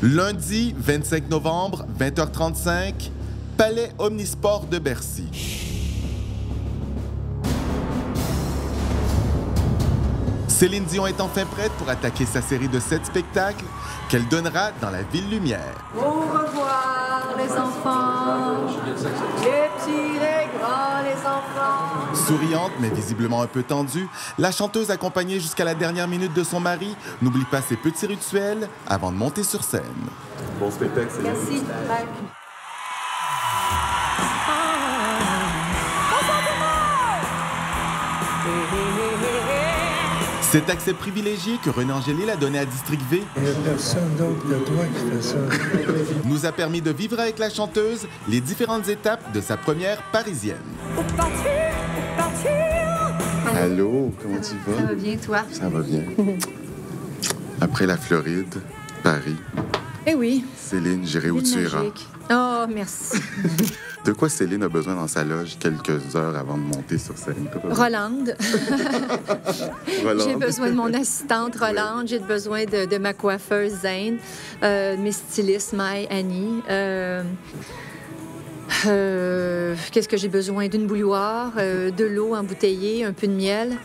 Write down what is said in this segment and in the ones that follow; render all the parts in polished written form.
Lundi 25 novembre, 20h35, Palais Omnisport de Bercy. Céline Dion est enfin prête pour attaquer sa série de 7 spectacles qu'elle donnera dans la Ville Lumière. Au revoir les enfants, les petits, les grands, les enfants. Souriante, mais visiblement un peu tendue, la chanteuse accompagnée jusqu'à la dernière minute de son mari n'oublie pas ses petits rituels avant de monter sur scène. Bon spectacle, Céline. Merci. Bye. Cet accès privilégié que René Angélil a donné à District V Il n'y a personne d'autre que toi qui fait ça. nous a permis de vivre avec la chanteuse les différentes étapes de sa première parisienne. Allô, comment tu vas? Ça va bien, toi? Ça va bien. Après la Floride, Paris, Eh oui. Céline, j'irai où tu iras. Magique. Oh, merci. De quoi Céline a besoin dans sa loge quelques heures avant de monter sur scène? Rolande. Rolande. J'ai besoin de mon assistante Rolande. J'ai besoin de ma coiffeuse Zane, mes stylistes Mai, Annie. Qu'est-ce que j'ai besoin? D'une bouilloire, de l'eau embouteillée, un peu de miel,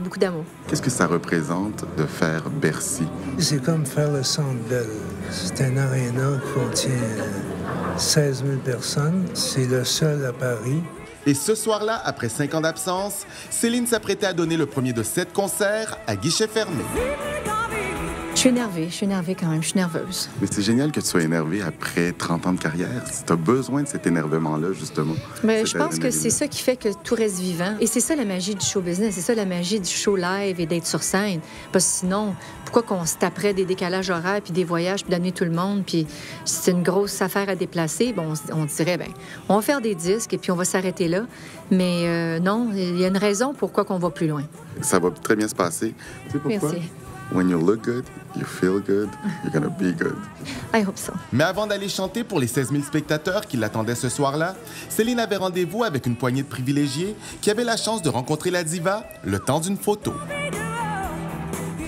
beaucoup d'amour. Qu'est-ce que ça représente de faire Bercy? C'est comme faire le Centre Bell. C'est un aréna qui contient 16 000 personnes. C'est le seul à Paris. Et ce soir-là, après 5 ans d'absence, Céline s'apprêtait à donner le premier de 7 concerts à guichet fermé. Je suis énervée quand même, je suis nerveuse. Mais c'est génial que tu sois énervé après 30 ans de carrière. Tu as besoin de cet énervement-là, justement. Mais je pense que c'est ça qui fait que tout reste vivant. Et c'est ça la magie du show business, c'est ça la magie du show live et d'être sur scène. Parce que sinon, pourquoi qu'on se taperait des décalages horaires, puis des voyages, puis d'amener tout le monde, puis c'est une grosse affaire à déplacer, bon, on dirait, bien, on va faire des disques et puis on va s'arrêter là. Mais non, il y a une raison pourquoi qu'on va plus loin. Ça va très bien se passer. Tu sais pourquoi? Merci. When you look good, you feel good, you're gonna be good. I hope so. Mais avant d'aller chanter pour les 16 000 spectateurs qui l'attendaient ce soir-là, Céline avait rendez-vous avec une poignée de privilégiés qui avaient la chance de rencontrer la diva le temps d'une photo.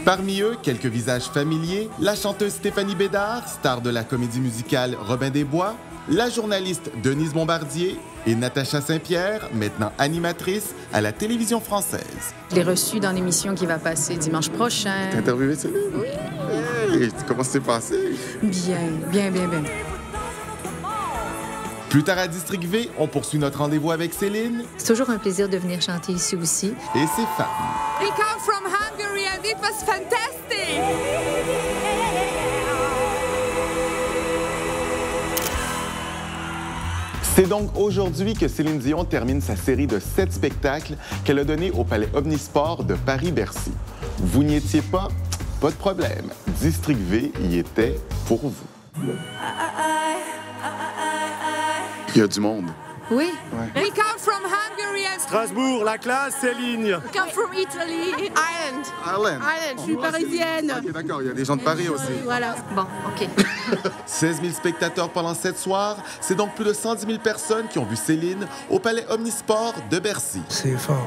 Parmi eux, quelques visages familiers, la chanteuse Stéphanie Bédard, star de la comédie musicale Robin des Bois, la journaliste Denise Bombardier et Natacha Saint-Pierre, maintenant animatrice à la télévision française. Je l'ai reçu dans l'émission qui va passer dimanche prochain. T'as interviewé Céline? Oui. Hey, comment ça s'est passé? Bien. Plus tard à District V, on poursuit notre rendez-vous avec Céline C'est toujours un plaisir de venir chanter ici aussi. et ses fans. We come from Hungary and it was fantastic! C'est donc aujourd'hui que Céline Dion termine sa série de 7 spectacles qu'elle a donnés au Palais Omnisport de Paris-Bercy. Vous n'y étiez pas? Pas de problème. District V y était pour vous. Il y a du monde. Oui. We come from Hungary and Strasbourg, la classe, Céline. come from Italy. Ireland. Ireland. Ireland, je suis parisienne. OK, d'accord. Il y a des gens de Paris aussi. Voilà. Bon, OK. 16 000 spectateurs pendant 7 soirs, c'est donc plus de 110 000 personnes qui ont vu Céline au Palais Omnisport de Bercy. C'est fort.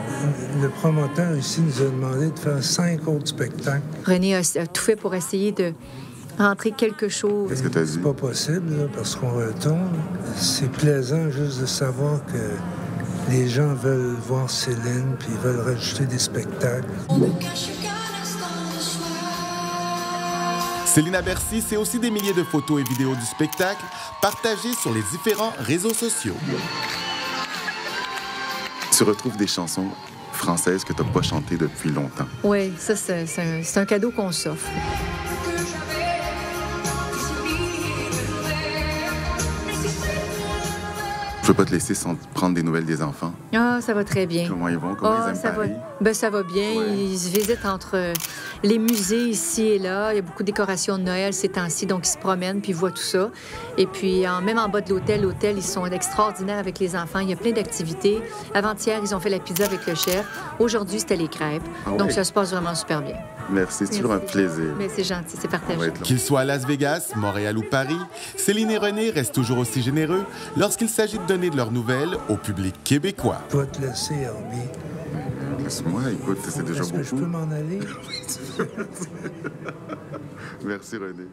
Le promoteur ici nous a demandé de faire 5 autres spectacles. René a tout fait pour essayer de rentrer quelque chose. Qu'est-ce que t'as dit? C'est pas possible, là, parce qu'on retourne. C'est plaisant juste de savoir que les gens veulent voir Céline puis ils veulent rajouter des spectacles. Céline à Bercy, c'est aussi des milliers de photos et vidéos du spectacle partagées sur les différents réseaux sociaux. Tu retrouves des chansons françaises que tu n'as pas chantées depuis longtemps. Oui, ça, c'est un cadeau qu'on s'offre. Je peux pas te laisser sans prendre des nouvelles des enfants. Ah, ça va très bien. Comment ils vont? Comment ils aiment ça va. Paris? Ben, ça va bien. Ouais. Ils se visitent entre les musées ici et là. Il y a beaucoup de décorations de Noël ces temps-ci, donc ils se promènent puis ils voient tout ça. Et puis, même en bas de l'hôtel, ils sont extraordinaires avec les enfants. Il y a plein d'activités. Avant-hier, ils ont fait la pizza avec le chef. Aujourd'hui, c'était les crêpes. Ah Donc, ouais. ça se passe vraiment super bien. Merci, c'est toujours un plaisir. Mais c'est gentil, c'est On va partagé. être là. Qu'ils soient à Las Vegas, Montréal ou Paris, Céline et René restent toujours aussi généreux lorsqu'il s'agit de donner de leurs nouvelles au public québécois. Je dois te laisser, Herbie. Laisse-moi, écoute, c'est déjà Est-ce que je peux beaucoup. m'en aller? Merci, René.